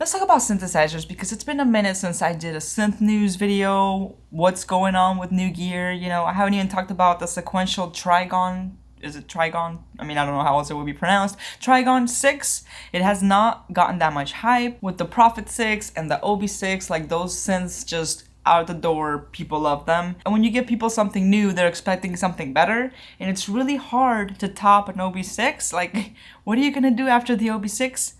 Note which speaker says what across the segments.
Speaker 1: Let's talk about synthesizers because it's been a minute since I did a synth news video. What's going on with new gear? You know, I haven't even talked about the Sequential Trigon. Is it Trigon? I mean, I don't know how else it would be pronounced. Trigon-6. It has not gotten that much hype. With the Prophet 6 and the OB-6, like those synths just out the door, people love them. And when you give people something new, they're expecting something better. And it's really hard to top an OB-6. Like, what are you gonna do after the OB-6?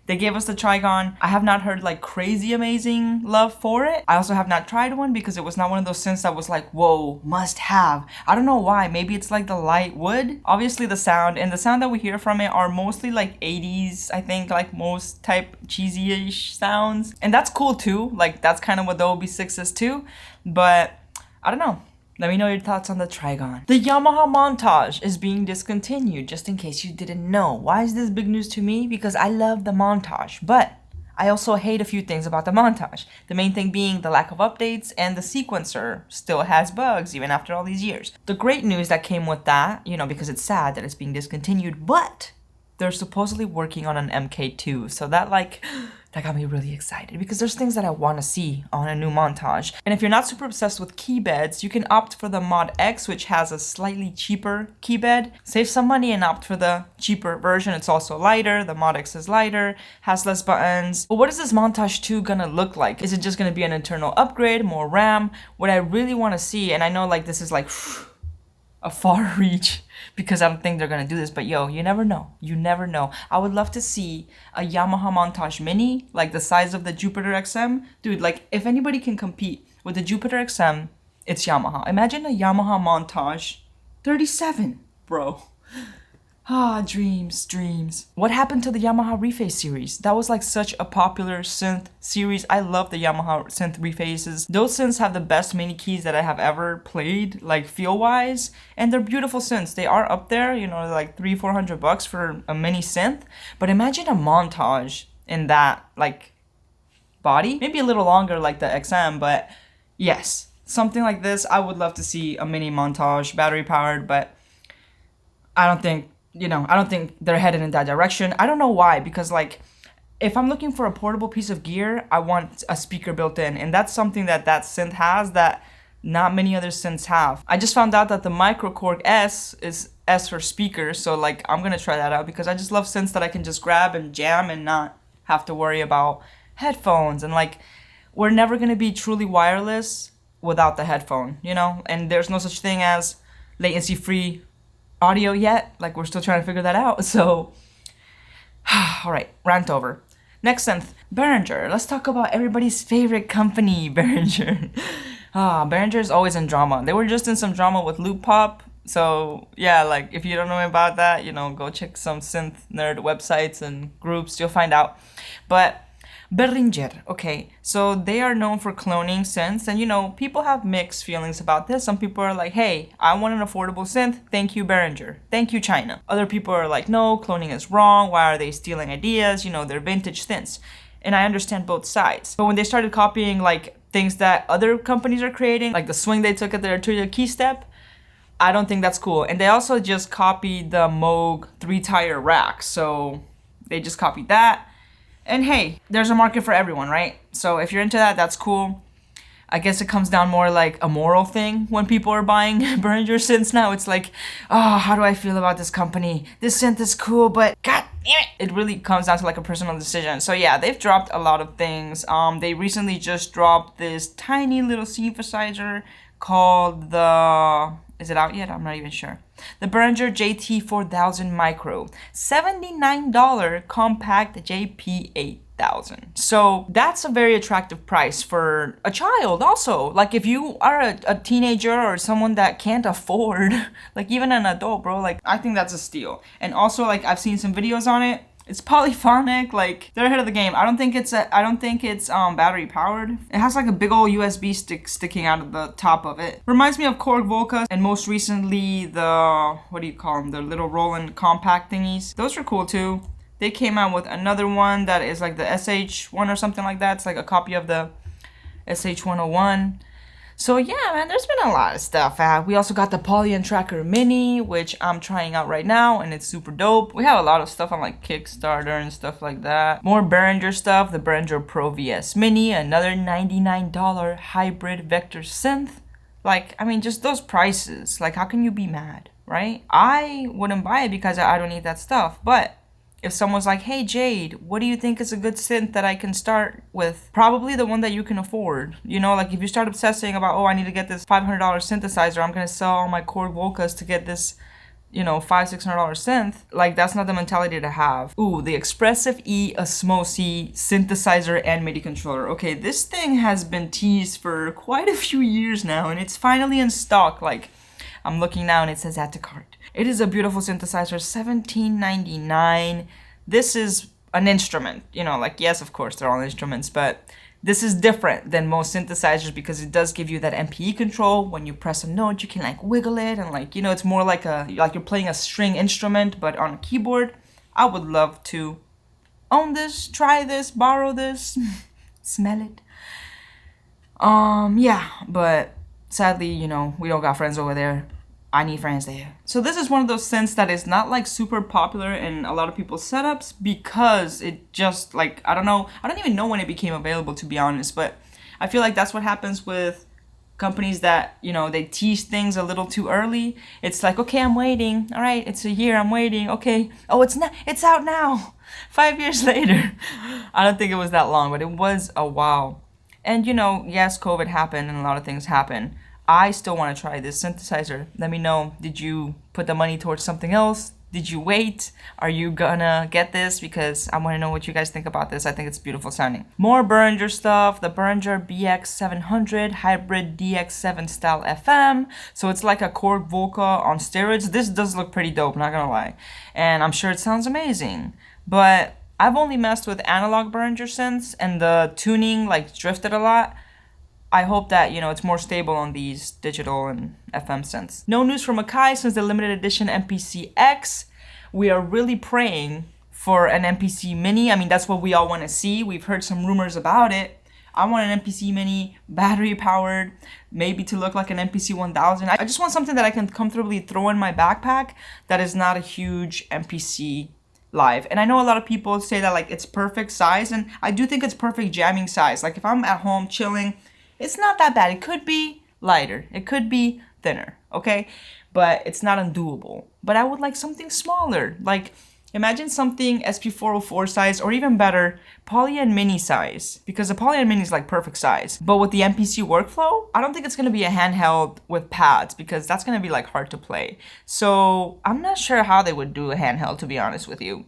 Speaker 1: They gave us the Trigon. I have not heard like crazy amazing love for it. I also have not tried one because it was not one of those synths that was like, whoa, must have. I don't know why. Maybe it's like the light wood. Obviously the sound that we hear from it are mostly like 80s, I think, like most type cheesy-ish sounds. And that's cool too. Like that's kind of what the OB-6 is too. But I don't know. Let me know your thoughts on the Trigon. The Yamaha Montage is being discontinued, just in case you didn't know. Why is this big news to me? Because I love the Montage, but I also hate a few things about the Montage. The main thing being the lack of updates, and the sequencer still has bugs even after all these years. The great news that came with that, you know, because it's sad that it's being discontinued, but they're supposedly working on an MK2, so that got me really excited because there's things that I want to see on a new Montage. And if you're not super obsessed with keybeds, you can opt for the Mod X, which has a slightly cheaper keybed. Save some money and opt for the cheaper version. It's also lighter. The Mod X is lighter, has less buttons. But what is this Montage 2 gonna look like? Is it just gonna be an internal upgrade, more RAM? What I really want to see, and I know like this is like a far reach because I don't think they're gonna do this, but yo, you never know. You never know. I would love to see a Yamaha Montage Mini, like the size of the Jupiter XM. Dude, like if anybody can compete with the Jupiter XM, it's Yamaha. Imagine a Yamaha Montage 37, bro. Ah, dreams, dreams. What happened to the Yamaha Reface series? That was like such a popular synth series. I love the Yamaha synth refaces. Those synths have the best mini keys that I have ever played, like feel-wise, and they're beautiful synths. They are up there, you know, like $300-400 for a mini synth. But imagine a Montage in that like body, maybe a little longer like the XM, but yes, something like this. I would love to see a mini Montage, battery powered, but I don't think they're headed in that direction. I don't know why, because like if I'm looking for a portable piece of gear, I want a speaker built in, and that's something that synth has that not many other synths have. I just found out that the Micro Korg S is S for speakers, so like I'm gonna try that out because I just love synths that I can just grab and jam and not have to worry about headphones. And like we're never gonna be truly wireless without the headphone, you know? And there's no such thing as latency-free audio yet. Like we're still trying to figure that out. So all right, rant over. Next synth, Behringer. Let's talk about everybody's favorite company, Behringer. Behringer is always in drama. They were just in some drama with Loop Pop. So yeah, like if you don't know about that, you know, go check some synth nerd websites and groups, you'll find out. But Behringer, okay, so they are known for cloning synths, and you know, people have mixed feelings about this. Some people are like, hey, I want an affordable synth, thank you Behringer, thank you China. Other people are like, no, cloning is wrong, why are they stealing ideas, you know, they're vintage synths. And I understand both sides. But when they started copying like things that other companies are creating, like the swing they took at their Arturia key step, I don't think that's cool. And they also just copied the Moog 3-tire rack, so they just copied that. And hey, there's a market for everyone, right? So if you're into that, that's cool. I guess it comes down more like a moral thing when people are buying Behringer synths now. It's like, oh, how do I feel about this company? This synth is cool, but god damn it. It really comes down to like a personal decision. So yeah, they've dropped a lot of things. They recently just dropped this tiny little synthesizer called the... Is it out yet? I'm not even sure. The Behringer JT4000 Micro. $79 compact JP8000. So that's a very attractive price for a child also. Like if you are a teenager or someone that can't afford, like even an adult, bro, like I think that's a steal. And also like I've seen some videos on it. It's polyphonic, like they're ahead of the game. I don't think it's battery powered. It has like a big old USB stick sticking out of the top of it. Reminds me of Korg Volca, and most recently the, what do you call them? The little Roland compact thingies. Those are cool too. They came out with another one that is like the SH1 or something like that. It's like a copy of the SH101. So yeah, man, there's been a lot of stuff. We also got the Poly Tracker Mini, which I'm trying out right now, and it's super dope. We have a lot of stuff on like Kickstarter and stuff like that. More Behringer stuff, the Behringer Pro VS Mini, another $99 hybrid vector synth. Like, I mean, just those prices. Like, how can you be mad, right? I wouldn't buy it because I don't need that stuff, but if someone's like, hey Jade, what do you think is a good synth that I can start with? Probably the one that you can afford. You know, like if you start obsessing about, oh, I need to get this $500 synthesizer, I'm gonna sell all my Korg Volcas to get this, you know, $500-$600 synth. Like that's not the mentality to have. Ooh, the Expressive E Osmose synthesizer and MIDI controller. Okay, this thing has been teased for quite a few years now, and it's finally in stock. Like, I'm looking now and it says add to cart. It is a beautiful synthesizer, $17.99. This is an instrument, you know, like, yes, of course, they're all instruments, but this is different than most synthesizers because it does give you that MPE control. When you press a note, you can like wiggle it and like, you know, it's more like you're playing a string instrument, but on a keyboard. I would love to own this, try this, borrow this, smell it. Yeah, but sadly, you know, we don't got friends over there. I need friends there. So this is one of those synths that is not like super popular in a lot of people's setups because it just like, I don't even know when it became available, to be honest, but I feel like that's what happens with companies that, you know, they tease things a little too early. It's like, okay, I'm waiting. All right, it's a year, I'm waiting. Okay. Oh, it's out now. 5 years later. I don't think it was that long, but it was a while. And you know, yes, COVID happened and a lot of things happened. I still want to try this synthesizer. Let me know, did you put the money towards something else? Did you wait? Are you gonna get this? Because I want to know what you guys think about this. I think it's beautiful sounding. More Behringer stuff, the Behringer BX700 hybrid DX7 style FM. So it's like a Korg Volca on steroids. This does look pretty dope, not gonna lie. And I'm sure it sounds amazing. But I've only messed with analog Behringer synths and the tuning like drifted a lot. I hope that, you know, it's more stable on these digital and FM synths. No news from Akai since the limited edition MPC X. We are really praying for an MPC Mini. I mean, that's what we all want to see. We've heard some rumors about it. I want an MPC Mini, battery powered, maybe to look like an MPC 1000. I just want something that I can comfortably throw in my backpack that is not a huge MPC live. And I know a lot of people say that like it's perfect size, and I do think it's perfect jamming size. Like if I'm at home chilling, it's not that bad. It could be lighter. It could be thinner, okay? But it's not undoable. But I would like something smaller. Like, imagine something SP404 size, or even better, Poly Mini size. Because the Poly Mini is like perfect size. But with the MPC workflow, I don't think it's going to be a handheld with pads, because that's going to be like hard to play. So I'm not sure how they would do a handheld, to be honest with you.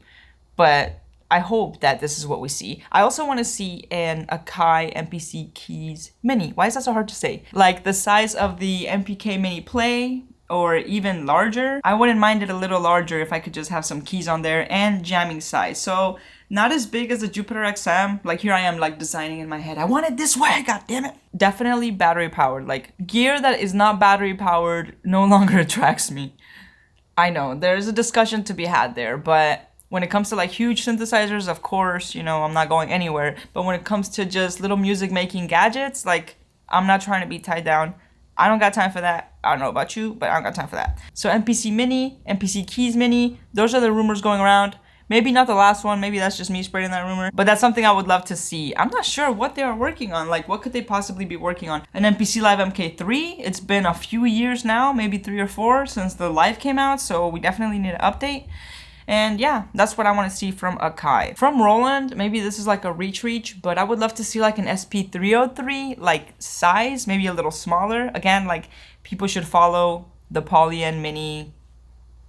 Speaker 1: But I hope that this is what we see. I also want to see an Akai MPC Keys Mini. Why is that so hard to say? Like the size of the MPK Mini Play, or even larger. I wouldn't mind it a little larger if I could just have some keys on there, and jamming size. So not as big as a Jupiter XM. Like here I am like designing in my head. I want it this way, god damn it. Definitely battery powered. Like gear that is not battery powered no longer attracts me. I know, there's a discussion to be had there, but when it comes to like huge synthesizers, of course, you know, I'm not going anywhere. But when it comes to just little music making gadgets, like I'm not trying to be tied down. I don't got time for that. I don't know about you, but I don't got time for that. So MPC Mini, MPC Keys Mini, those are the rumors going around. Maybe not the last one, maybe that's just me spreading that rumor, but that's something I would love to see. I'm not sure what they are working on. Like, what could they possibly be working on? An MPC Live MK3, it's been a few years now, maybe 3 or 4 since the Live came out, so we definitely need an update. And yeah, that's what I want to see from Akai. From Roland, maybe this is like a reach, but I would love to see like an SP303, like size, maybe a little smaller. Again, like people should follow the Poly Mini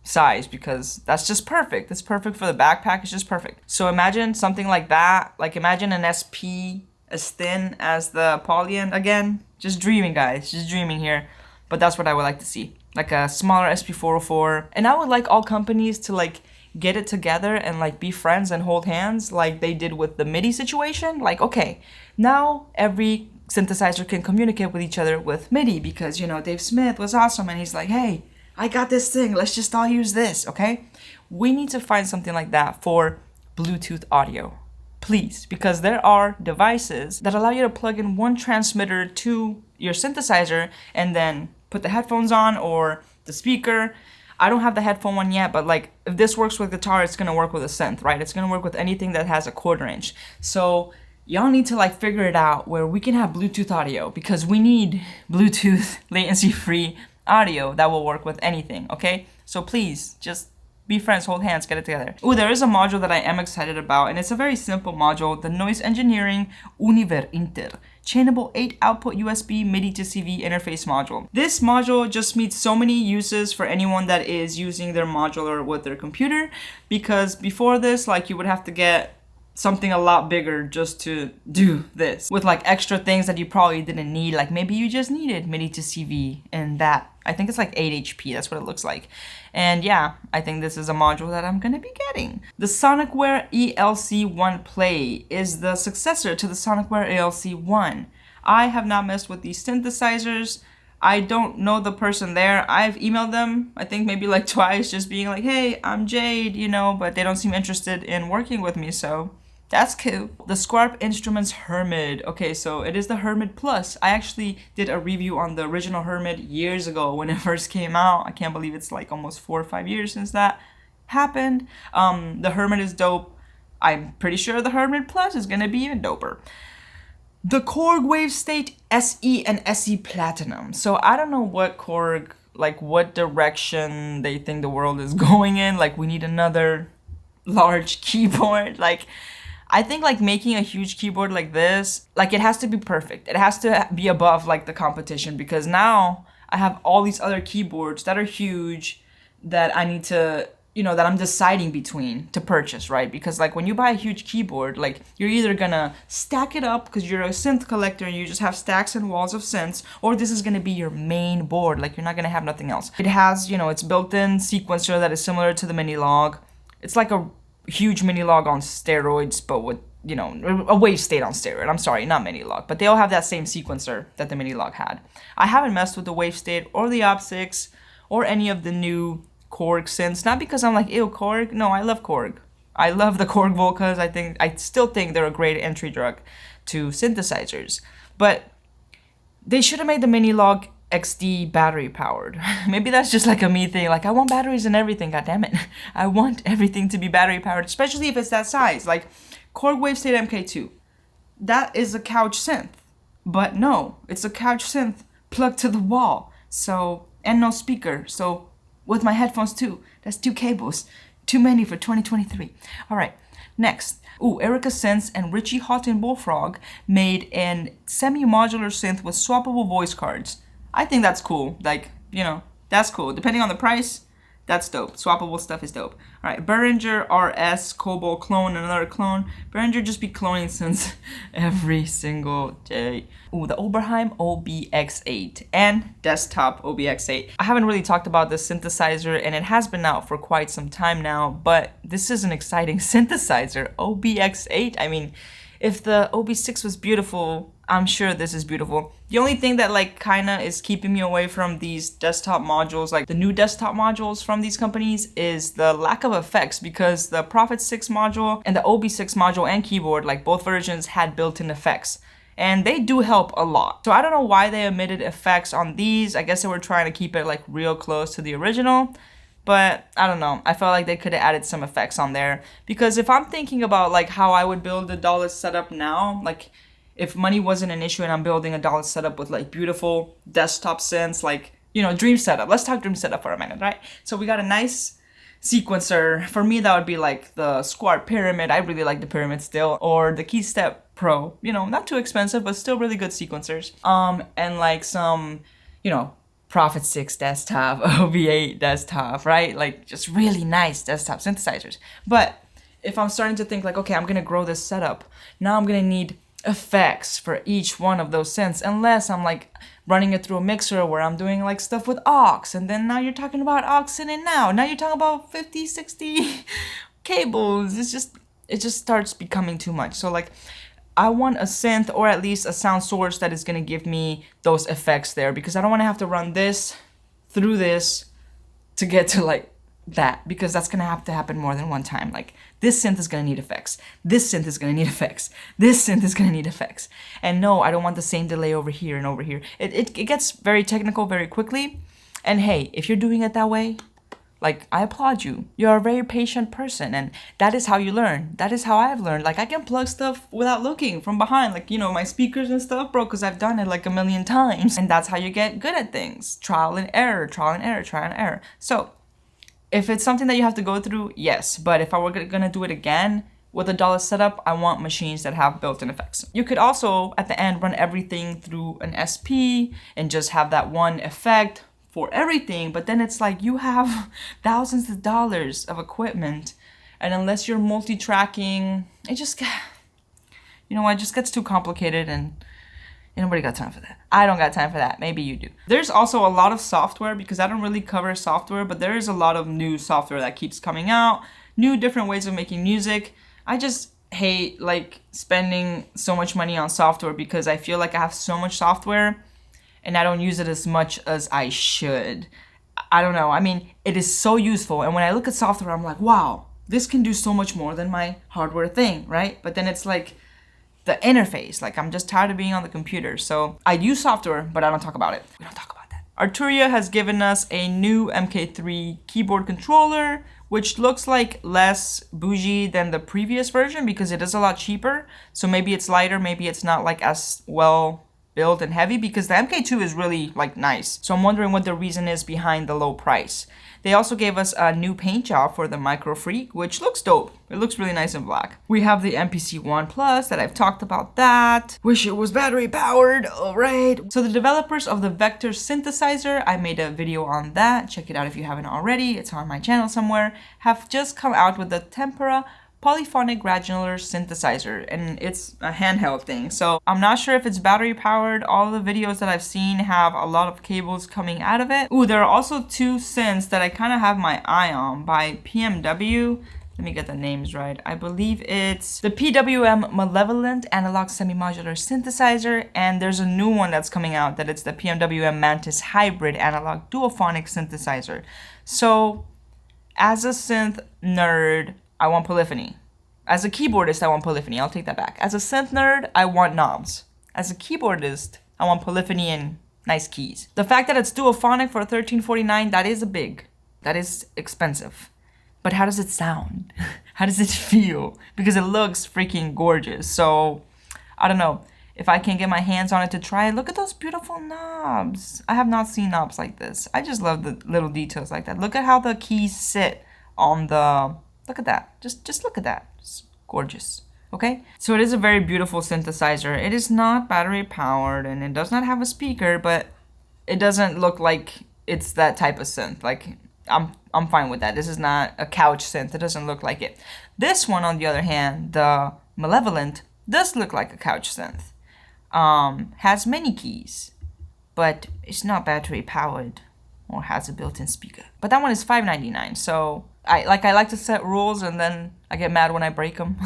Speaker 1: size because that's just perfect. It's perfect for the backpack, it's just perfect. So imagine something like that. Like imagine an SP as thin as the Poly. Again, just dreaming guys, just dreaming here. But that's what I would like to see. Like a smaller SP404. And I would like all companies to like get it together and like be friends and hold hands like they did with the MIDI situation. Like, okay, now every synthesizer can communicate with each other with MIDI because, you know, Dave Smith was awesome and he's like, hey, I got this thing, let's just all use this, okay? We need to find something like that for Bluetooth audio. please, because there are devices that allow you to plug in one transmitter to your synthesizer and then put the headphones on or the speaker. I don't have the headphone one yet, but like if this works with guitar, it's gonna work with a synth, right? It's gonna work with anything that has a quarter inch. So y'all need to like figure it out where we can have Bluetooth audio, because we need Bluetooth latency-free audio that will work with anything, okay? So please, just be friends, hold hands, get it together. Ooh, there is a module that I am excited about, and it's a very simple module, the Noise Engineering Univer Inter chainable 8-output USB MIDI to CV interface module. This module just meets so many uses for anyone that is using their modular with their computer, because before this, like, you would have to get something a lot bigger just to do this, with like extra things that you probably didn't need. Like maybe you just needed MIDI to CV, and that, I think it's like 8 HP, that's what it looks like. And yeah, I think this is a module that I'm gonna be getting. The Sonicware ELC1 Play is the successor to the Sonicware ELC1. I have not messed with these synthesizers. I don't know the person there. I've emailed them, I think maybe like twice, just being like, hey, I'm Jade, you know, but they don't seem interested in working with me, so that's cool. The Squarp Instruments Hermit. Okay, so it is the Hermit Plus. I actually did a review on the original Hermit years ago when it first came out. I can't believe it's like almost 4 or 5 years since that happened. The Hermit is dope. I'm pretty sure the Hermit Plus is gonna be even doper. The Korg Wavestate SE and SE Platinum. So I don't know what Korg, like what direction they think the world is going in. Like we need another large keyboard. Like I think like making a huge keyboard like this, like it has to be perfect. It has to be above like the competition, because now I have all these other keyboards that are huge that I need to, you know, that I'm deciding between to purchase, right? Because like when you buy a huge keyboard, like you're either gonna stack it up because you're a synth collector and you just have stacks and walls of synths, or this is gonna be your main board, like you're not gonna have nothing else. It has, you know, its built-in sequencer that is similar to the Mini-Log. It's like a huge Mini-Log on steroids, but with, you know, a Wavestate on steroid. I'm sorry, not Mini-Log, but they all have that same sequencer that the Mini-Log had. I haven't messed with the Wavestate or the OB-X8 or any of the new Korg synths, not because I'm like, ew, Korg. No, I love Korg. I love the Korg Volcas. I still think they're a great entry drug to synthesizers, but they should have made the Mini-Log XD battery powered. Maybe that's just like a me thing. Like I want batteries and everything. God damn it, I want everything to be battery powered, especially if it's that size. Like Korg Wavestate MK2, that is a couch synth, but no, it's a couch synth plugged to the wall. So, and no speaker. So with my headphones too, that's 2 cables, too many for 2023. All right, next. Ooh, Erica Synths and Richie Houghton Bullfrog made an semi-modular synth with swappable voice cards. I think that's cool. Like, you know, that's cool. Depending on the price, that's dope. Swappable stuff is dope. All right, Behringer RS Cobalt clone, another clone. Behringer just be cloning synths every single day. Ooh, the Oberheim OB-X8 and desktop OB-X8. I haven't really talked about this synthesizer, and it has been out for quite some time now, but this is an exciting synthesizer. OB-X8, I mean, if the OB6 was beautiful, I'm sure this is beautiful. The only thing that like kinda is keeping me away from these desktop modules, like the new desktop modules from these companies, is the lack of effects, because the Prophet 6 module and the OB6 module and keyboard, like both versions, had built-in effects. And they do help a lot. So I don't know why they omitted effects on these. I guess they were trying to keep it like real close to the original. But I don't know, I felt like they could have added some effects on there. Because if I'm thinking about like how I would build a DAW setup now, like if money wasn't an issue and I'm building a DAW setup with like beautiful desktop synths, like, you know, dream setup. Let's talk dream setup for a minute, right? So we got a nice sequencer. For me, that would be like the Squarp Pyramid. I really like the Pyramid still. Or the Keystep Pro. You know, not too expensive, but still really good sequencers. And like some, you know, Prophet 6 desktop, OB-8 desktop, right? Like just really nice desktop synthesizers. But if I'm starting to think like, okay, I'm gonna grow this setup, now I'm gonna need effects for each one of those synths, unless I'm like running it through a mixer where I'm doing like stuff with aux, and then now you're talking about aux in it now you're talking about 50, 60 cables. It just starts becoming too much. So like I want a synth, or at least a sound source, that is going to give me those effects there, because I don't want to have to run this through this to get to like that, because that's gonna have to happen more than one time. Like, this synth is gonna need effects, this synth is gonna need effects, this synth is gonna need effects. And no, I don't want the same delay over here and over here. It gets very technical very quickly. And hey, if you're doing it that way, like, I applaud you. You're a very patient person, and that is how you learn. That is how I've learned. Like, I can plug stuff without looking from behind, like, you know, my speakers and stuff, bro, because I've done it like a million times. And that's how you get good at things. Trial and error, trial and error, trial and error. So, if it's something that you have to go through, yes. But if I were gonna do it again with a dollar setup, I want machines that have built-in effects. You could also, at the end, run everything through an SP and just have that one effect for everything, but then it's like you have thousands of dollars of equipment, and unless you're multi-tracking, it just gets too complicated, and nobody got time for that. I don't got time for that. Maybe you do. There's also a lot of software, because I don't really cover software, but there is a lot of new software that keeps coming out, new different ways of making music. I just hate like spending so much money on software, because I feel like I have so much software and I don't use it as much as I should. I don't know. I mean, it is so useful. And when I look at software, I'm like, wow, this can do so much more than my hardware thing, right? But then it's like the interface. Like, I'm just tired of being on the computer. So I use software, but I don't talk about it. We don't talk about that. Arturia has given us a new MK3 keyboard controller, which looks like less bougie than the previous version because it is a lot cheaper. So maybe it's lighter, maybe it's not like as well built and heavy, because the MK2 is really like nice. So I'm wondering what the reason is behind the low price. They also gave us a new paint job for the Micro Freak, which looks dope. It looks really nice in black. We have the MPC 1 Plus that I've talked about that. Wish it was battery powered, all right. So the developers of the Vector synthesizer, I made a video on that. Check it out if you haven't already. It's on my channel somewhere. Have just come out with the Tempera polyphonic granular synthesizer, and it's a handheld thing. So I'm not sure if it's battery powered. All the videos that I've seen have a lot of cables coming out of it. Ooh, there are also two synths that I kind of have my eye on by PMW. Let me get the names right. I believe it's the PWM Malevolent Analog Semi-Modular Synthesizer, and there's a new one that's coming out that it's the PMWM Mantis Hybrid Analog Duophonic Synthesizer. So as a synth nerd, I want polyphony. As a keyboardist, I want polyphony. I'll take that back. As a synth nerd, I want knobs. As a keyboardist, I want polyphony and nice keys. The fact that it's duophonic for $13.49, that is expensive. But how does it sound? How does it feel? Because it looks freaking gorgeous. So, I don't know. If I can get my hands on it to try it, look at those beautiful knobs. I have not seen knobs like this. I just love the little details like that. Look at how the keys sit on the... Look at that. Just look at that. It's gorgeous. Okay? So it is a very beautiful synthesizer. It is not battery powered and it does not have a speaker, but it doesn't look like it's that type of synth. Like, I'm fine with that. This is not a couch synth. It doesn't look like it. This one, on the other hand, the Malevolent, does look like a couch synth. Has many keys, but it's not battery powered or has a built-in speaker. But that one is $5.99, so I like to set rules and then I get mad when I break them.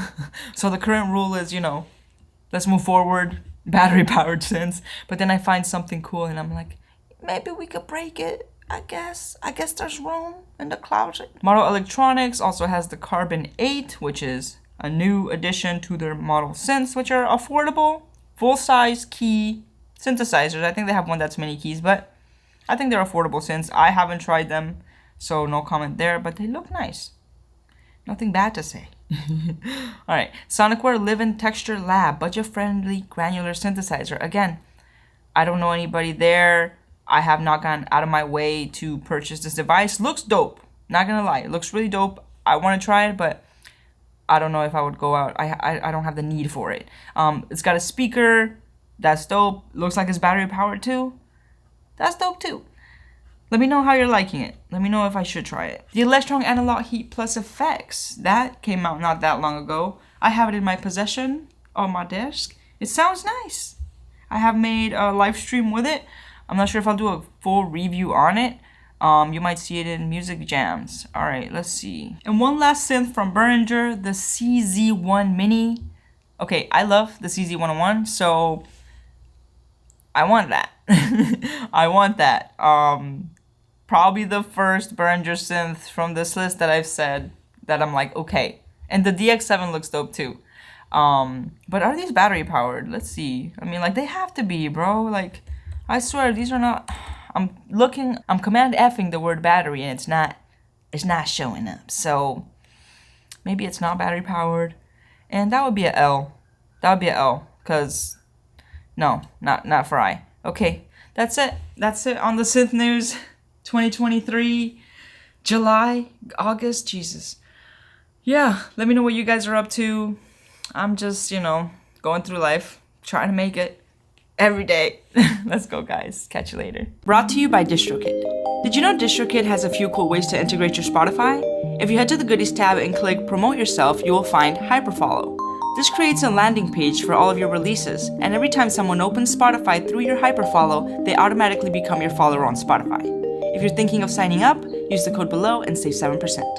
Speaker 1: So the current rule is, you know, let's move forward, battery powered synths. But then I find something cool and I'm like, maybe we could break it. I guess there's room in the closet. Model Electronics also has the Carbon 8, which is a new addition to their model synths, which are affordable, full-size key synthesizers. I think they have one that's many keys, but I think they're affordable synths. I haven't tried them, so no comment there, but they look nice. Nothing bad to say. Alright, Sonicware Live-In Texture Lab, budget-friendly granular synthesizer. Again, I don't know anybody there. I have not gone out of my way to purchase this device. Looks dope, not gonna lie. It looks really dope. I want to try it, but I don't know if I would go out. I don't have the need for it. It's got a speaker. That's dope. Looks like it's battery powered too. That's dope too. Let me know how you're liking it. Let me know if I should try it. The Elektron Analog Heat Plus Effects. That came out not that long ago. I have it in my possession on my desk. It sounds nice. I have made a live stream with it. I'm not sure if I'll do a full review on it. You might see it in music jams. Alright, let's see. And one last synth from Behringer, the CZ-1 Mini. Okay, I love the CZ-101, so I want that. I want that. probably the first Behringer synth from this list that I've said that I'm like, okay. And the DX7 looks dope too. But are these battery powered? Let's see. I mean, like, they have to be, bro. Like, I swear these are not. I'm command F'ing the word battery and it's not showing up. So maybe it's not battery powered. And that would be a L. That would be a L. Cause no, not for I. Okay, that's it. That's it on the synth news 2023, July, August, Jesus. Yeah, let me know what you guys are up to. I'm just, going through life, trying to make it every day. Let's go, guys. Catch you later. Brought to you by DistroKid. Did you know DistroKid has a few cool ways to integrate your Spotify? If you head to the goodies tab and click promote yourself, you will find Hyperfollow. This creates a landing page for all of your releases, and every time someone opens Spotify through your Hyperfollow, they automatically become your follower on Spotify. If you're thinking of signing up, use the code below and save 7%.